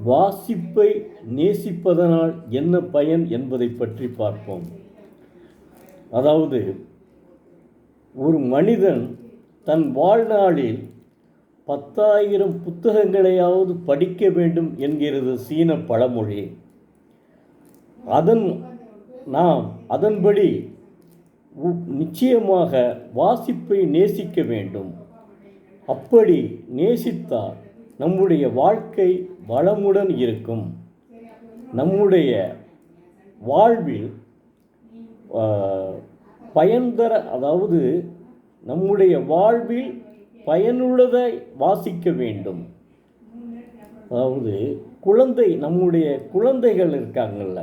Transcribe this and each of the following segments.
வாசிப்பை நேசிப்பதனால் என்ன பயன் என்பதை பற்றி பார்ப்போம். அதாவது, ஒரு மனிதன் தன் வாழ்நாளில் 10,000 புத்தகங்களையாவது படிக்க வேண்டும் என்கிறது சீன பழமொழி. நாம் அதன்படி நிச்சயமாக வாசிப்பை நேசிக்க வேண்டும். அப்படி நேசித்தால் நம்முடைய வாழ்க்கை வளமுடன் இருக்கும். நம்முடைய வாழ்வில் நம்முடைய வாழ்வில் பயனுள்ளதை வாசிக்க வேண்டும். அதாவது நம்முடைய குழந்தைகள் இருக்காங்கள்ல,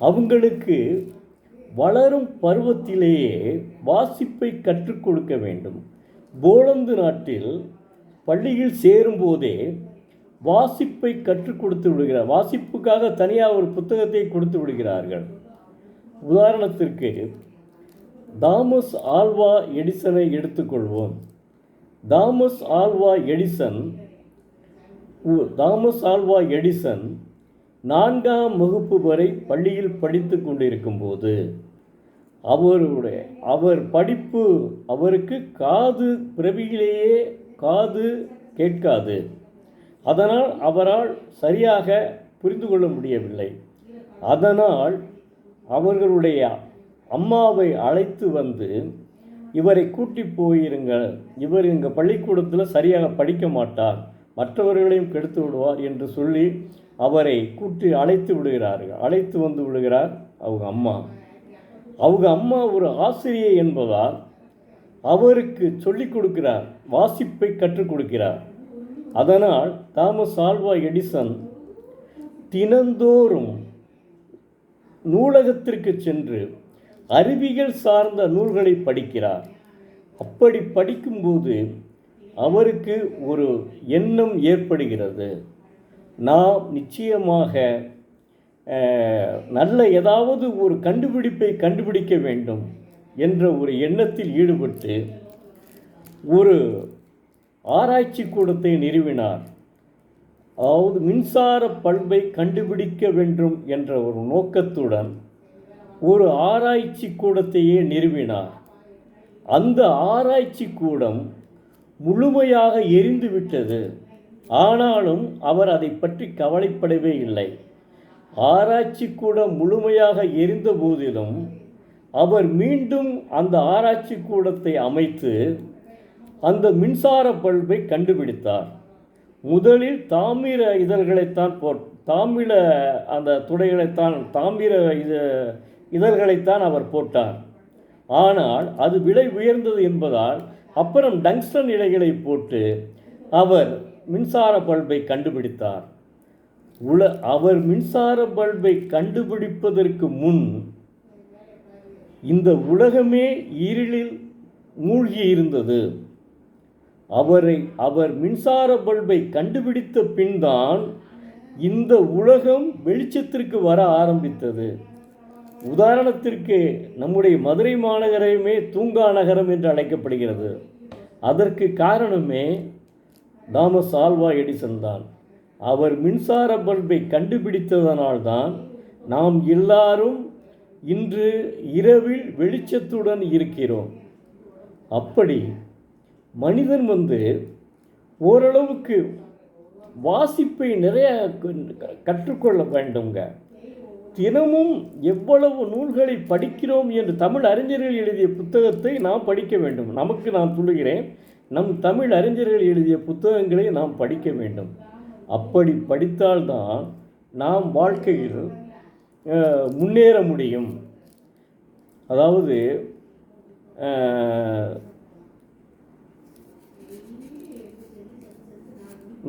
அவங்களுக்கு வளரும் பருவத்திலேயே வாசிப்பை கற்றுக் கொடுக்க வேண்டும். போலந்து நாட்டில் பள்ளியில் சேரும்போதே வாசிப்பை கற்றுக் கொடுத்து விடுகிறார். வாசிப்புக்காக தனியாக ஒரு புத்தகத்தை கொடுத்து விடுகிறார்கள். உதாரணத்திற்கு தாமஸ் ஆல்வா எடிசனை எடுத்துக்கொள்வோம். தாமஸ் ஆல்வா எடிசன் 4ஆம் வகுப்பு வரை பள்ளியில் படித்து கொண்டிருக்கும் போது அவருக்கு பிறவியிலேயே காது கேட்காது. அதனால் அவரால் சரியாக புரிந்து கொள்ள முடியவில்லை. அதனால் அவர்களுடைய அம்மாவை அழைத்து வந்து, இவரை கூட்டி போயிருங்கள், இவர் எங்கள் பள்ளிக்கூடத்தில் சரியாக படிக்க மாட்டார், மற்றவர்களையும் கெடுத்து விடுவார் என்று சொல்லி அவரை அழைத்து வந்து விடுகிறார் அவங்க அம்மா. ஒரு ஆசிரியை என்பதால் அவருக்கு சொல்லிக் கொடுக்கிறார், வாசிப்பை கற்றுக் கொடுக்கிறார். அதனால் தாமஸ் ஆல்வா எடிசன் தினந்தோறும் நூலகத்திற்கு சென்று அறிவியல் சார்ந்த நூல்களை படிக்கிறார். அப்படி படிக்கும்போது அவருக்கு ஒரு எண்ணம் ஏற்படுகிறது, நாம் நிச்சயமாக நல்ல ஏதாவது ஒரு கண்டுபிடிப்பை கண்டுபிடிக்க வேண்டும் என்ற ஒரு எண்ணத்தில் ஈடுபட்டு ஒரு ஆராய்ச்சி கூடத்தை நிறுவினார். அதாவது மின்சார பல்பை கண்டுபிடிக்க வேண்டும் என்ற ஒரு நோக்கத்துடன் ஒரு ஆராய்ச்சி கூடத்தையே நிறுவினார். அந்த ஆராய்ச்சி கூடம் முழுமையாக எரிந்துவிட்டது. ஆனாலும் அவர் அதை பற்றி கவலைப்படவே இல்லை. ஆராய்ச்சி கூடம் முழுமையாக எரிந்த போதிலும் அவர் மீண்டும் அந்த ஆராய்ச்சி கூடத்தை அமைத்து அந்த மின்சார பல்பை கண்டுபிடித்தார். முதலில் தாமிர இதழ்களைத்தான் அவர் போட்டார். ஆனால் அது விலை உயர்ந்தது என்பதால் அப்புறம் டங்ஸ்டன் இழைகளை போட்டு அவர் மின்சார பல்பை கண்டுபிடித்தார். அவர் மின்சார பல்பை கண்டுபிடிப்பதற்கு முன் இந்த உலகமே இருளில் மூழ்கி இருந்தது. அவர் மின்சார பல்பை கண்டுபிடித்த பின்தான் இந்த உலகம் வெளிச்சத்திற்கு வர ஆரம்பித்தது. உதாரணத்திற்கு நம்முடைய மதுரை மாநகரமே தூங்கா நகரம் என்று அழைக்கப்படுகிறது. அதற்கு காரணமே தாமஸ் ஆல்வா எடிசன் தான். அவர் மின்சார பல்பை கண்டுபிடித்ததனால்தான் நாம் எல்லாரும் இன்று இரவில் வெளிச்சத்துடன் இருக்கிறோம். அப்படி மனிதன் ஓரளவுக்கு வாசிப்பை நிறைய கற்றுக்கொள்ள வேண்டுங்க. தினமும் எவ்வளவு நூல்களை படிக்கிறோம் என்று தமிழ் அறிஞர்கள் எழுதிய புத்தகத்தை நாம் படிக்க வேண்டும். நான் சொல்லுகிறேன், நம் தமிழ் அறிஞர்கள் எழுதிய புத்தகங்களை நாம் படிக்க வேண்டும். அப்படி படித்தால்தான் நாம் வாழ்க்கையில் முன்னேற முடியும். அதாவது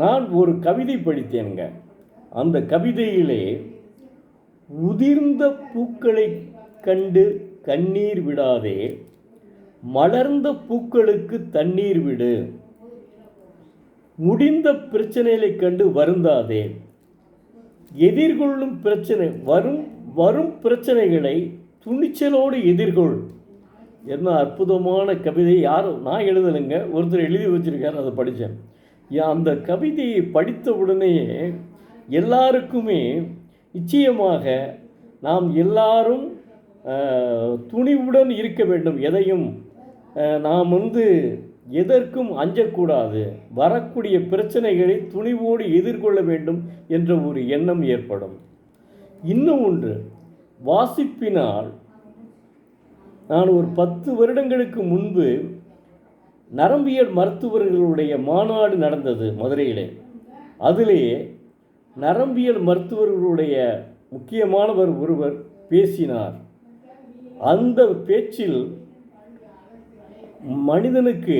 நான் ஒரு கவிதை படித்தேனுங்க. அந்த கவிதையிலே, உதிர்ந்த பூக்களை கண்டு கண்ணீர் விடாதே, மலர்ந்த பூக்களுக்கு தண்ணீர் விடு, முடிந்த பிரச்சனைகளை கண்டு வருந்தாதே, எதிர்கொள்ளும் வரும் பிரச்சனைகளை துணிச்சலோடு எதிர்கொள். என்ன அற்புதமான கவிதை! நான் எழுதலைங்க, ஒருத்தர் எழுதி வச்சிருக்காரு, அதை படித்தேன். அந்த கவிதையை படித்த உடனேயே எல்லாருக்குமே நிச்சயமாக நாம் எல்லாரும் துணிவுடன் இருக்க வேண்டும். எதையும் நாம் எதற்கும் அஞ்சக்கூடாது. வரக்கூடிய பிரச்சனைகளை துணிவோடு எதிர்கொள்ள வேண்டும் என்ற ஒரு எண்ணம் ஏற்படும். இன்னும் ஒன்று, வாசிப்பினால் நான் ஒரு 10 வருடங்களுக்கு முன்பு நரம்பியல் மருத்துவர்களுடைய மாநாடு நடந்தது மதுரையிலே. அதிலே நரம்பியல் மருத்துவர்களுடைய முக்கியமானவர் ஒருவர் பேசினார். அந்த பேச்சில் மனிதனுக்கு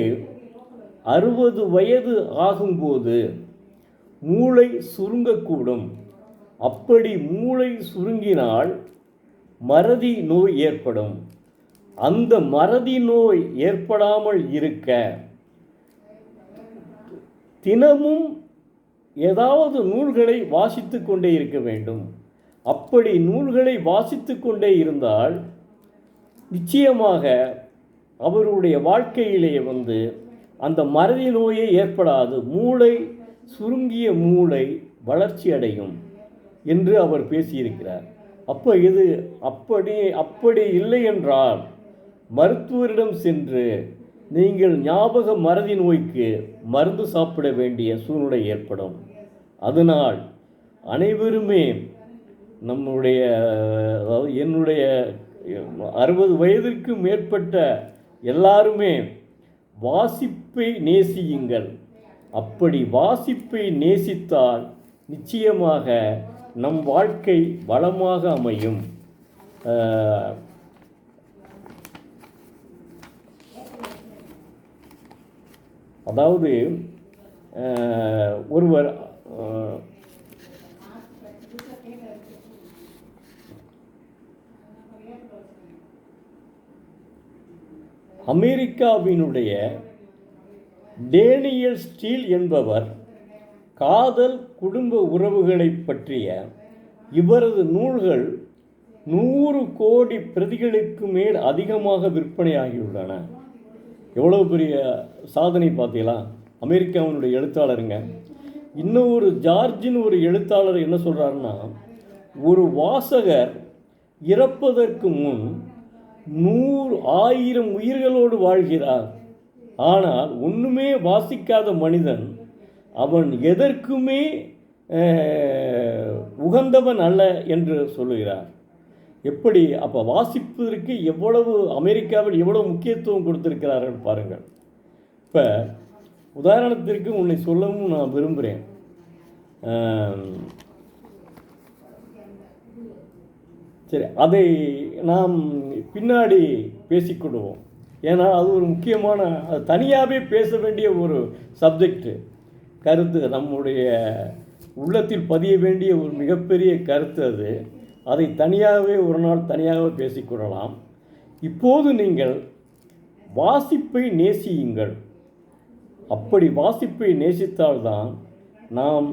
60 வயது ஆகும்போது மூளை சுருங்கக்கூடும். அப்படி மூளை சுருங்கினால் மறதி நோய் ஏற்படும். அந்த மறதி நோய் ஏற்படாமல் இருக்க தினமும் ஏதாவது நூல்களை வாசித்து கொண்டே இருக்க வேண்டும். அப்படி நூல்களை வாசித்து கொண்டே இருந்தால் நிச்சயமாக அவருடைய வாழ்க்கையிலே அந்த மறதி நோயே ஏற்படாது. மூளை சுருங்கிய மூளை வளர்ச்சி அடையும் என்று அவர் பேசியிருக்கிறார். இது அப்படி இல்லை என்றால் மருத்துவரிடம் சென்று நீங்கள் ஞாபக மறதி நோய்க்கு மருந்து சாப்பிட வேண்டிய சூழ்நிலை ஏற்படும். அதனால் அனைவருமே என்னுடைய 60 வயதிற்கு மேற்பட்ட எல்லாருமே வாசிப்பை நேசியுங்கள். அப்படி வாசிப்பை நேசித்தால் நிச்சயமாக நம் வாழ்க்கை வளமாக அமையும். அதாவது ஒருவர் அமெரிக்காவினுடைய டேனியல் ஸ்டீல் என்பவர் காதல் குடும்ப உறவுகளை பற்றிய இவரது நூல்கள் 100 கோடி பிரதிகளுக்கு மேல் அதிகமாக விற்பனையாகியுள்ளன. எவ்வளவு பெரிய சாதனை பார்த்தீங்களா? அமெரிக்காவினுடைய எழுத்தாளருங்க. இன்னொரு ஜார்ஜின் ஒரு எழுத்தாளர் என்ன சொல்கிறாருன்னா, ஒரு வாசகர் இறப்பதற்கு முன் 100,000 உயிர்களோடு வாழ்கிறார். ஆனால் ஒன்றுமே வாசிக்காத மனிதன் அவன் எதற்குமே உகந்தவன் அல்ல என்று சொல்லுகிறார். எப்படி அப்போ வாசிப்பதற்கு அமெரிக்காவில் எவ்வளவு முக்கியத்துவம் கொடுத்திருக்கிறார்கள் பாருங்கள். இப்போ உதாரணத்திற்கு உன்னை சொல்லவும் நான் விரும்புகிறேன். சரி, அதை நாம் பின்னாடி பேசிக்கொள்வோம். ஏன்னா அது ஒரு முக்கியமான, அது தனியாகவே பேச வேண்டிய ஒரு சப்ஜெக்டு, கருத்து, நம்முடைய உள்ளத்தில் பதிய வேண்டிய ஒரு மிகப்பெரிய கருத்து. அதை தனியாகவே ஒரு நாள் தனியாகவே பேசிக்கொள்ளலாம். இப்போது நீங்கள் வாசிப்பை நேசியுங்கள். அப்படி வாசிப்பை நேசித்தால்தான் நாம்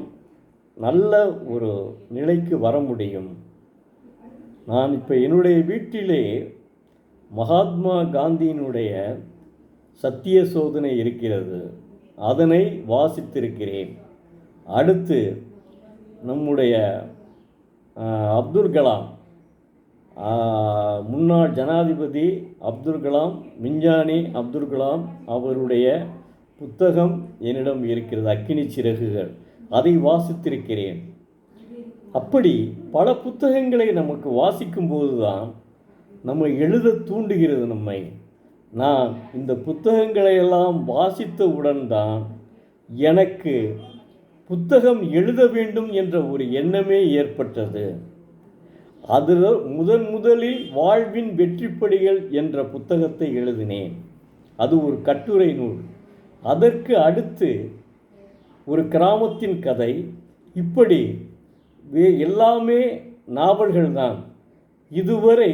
நல்ல ஒரு நிலைக்கு வர முடியும். நான் இப்போ என்னுடைய வீட்டிலே மகாத்மா காந்தியினுடைய சத்திய சோதனை இருக்கிறது, அதனை வாசித்திருக்கிறேன். அடுத்து நம்முடைய அப்துல் கலாம், முன்னாள் ஜனாதிபதி அப்துல் கலாம், விஞ்ஞானி அப்துல் கலாம் அவருடைய புத்தகம் என்னிடம் இருக்கிறது, அக்கினி சிறகுகள், அதை வாசித்திருக்கிறேன். அப்படி பல புத்தகங்களை நமக்கு வாசிக்கும்போது தான் நம்ம எழுத தூண்டுகிறது நம்மை. நான் இந்த புத்தகங்களையெல்லாம் வாசித்தவுடன் தான் எனக்கு புத்தகம் எழுத வேண்டும் என்ற ஒரு எண்ணமே ஏற்பட்டது. அதில் முதலில் வாழ்வின் வெற்றிப்படிகள் என்ற புத்தகத்தை எழுதினேன். அது ஒரு கட்டுரை நூல். அதற்கு அடுத்து ஒரு கிராமத்தின் கதை. இப்படி எல்லாமே நாவல்கள் தான். இதுவரை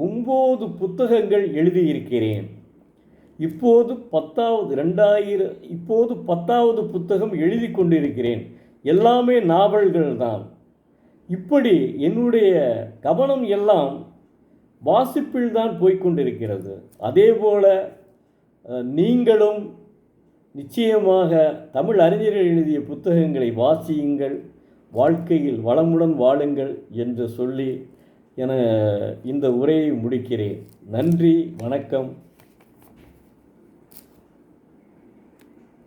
9 புத்தகங்கள் எழுதியிருக்கிறேன். இப்போது 10வது புத்தகம் எழுதி கொண்டிருக்கிறேன். எல்லாமே நாவல்கள் தான். இப்படி என்னுடைய கவனம் எல்லாம் வாசிப்பில் தான் போய்கொண்டிருக்கிறது. அதே போல் நீங்களும் நிச்சயமாக தமிழ் அறிஞர்கள் எழுதிய புத்தகங்களை வாசியுங்கள், வாழ்க்கையில் வளமுடன் வாழுங்கள் என்று சொல்லி இந்த உரையை முடிக்கிறேன். நன்றி, வணக்கம்.